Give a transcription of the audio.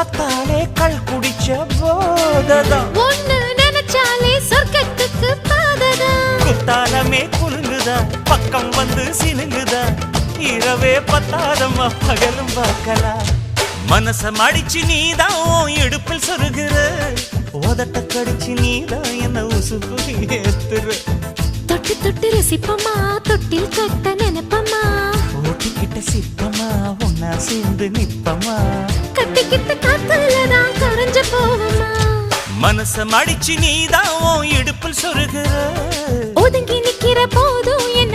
பார்த்தாலே கள் குடிச்ச போததான் ஒண்ணு நினைச்சாலே சொர்க்கத்துக்கு பாததான் குத்தாலமே குலுங்குதா பக்கம் வந்து சினுங்குதா இரவே பத்தாதம்மா பகலும் பார்க்கலாம் மனச மடிச்சு நீதான் இடுப்பில் சொருகிற உதட்ட கடிச்சு நீதான் என்ன உசுப்பு ஏத்துற தொட்டு தொட்டு ரசிப்பமா தொட்டில் கட்ட நினைப்பமா ஓட்டிக்கிட்ட சிப்பமா ஒன்னா சேர்ந்து நிப்பமா கட்டிக்கிட்ட காத்துலதான் கரைஞ்ச போவமா மனச மடிச்சு நீதான் இடுப்பில் சொருகிற ஒதுங்கி நிக்கிற போதும் என்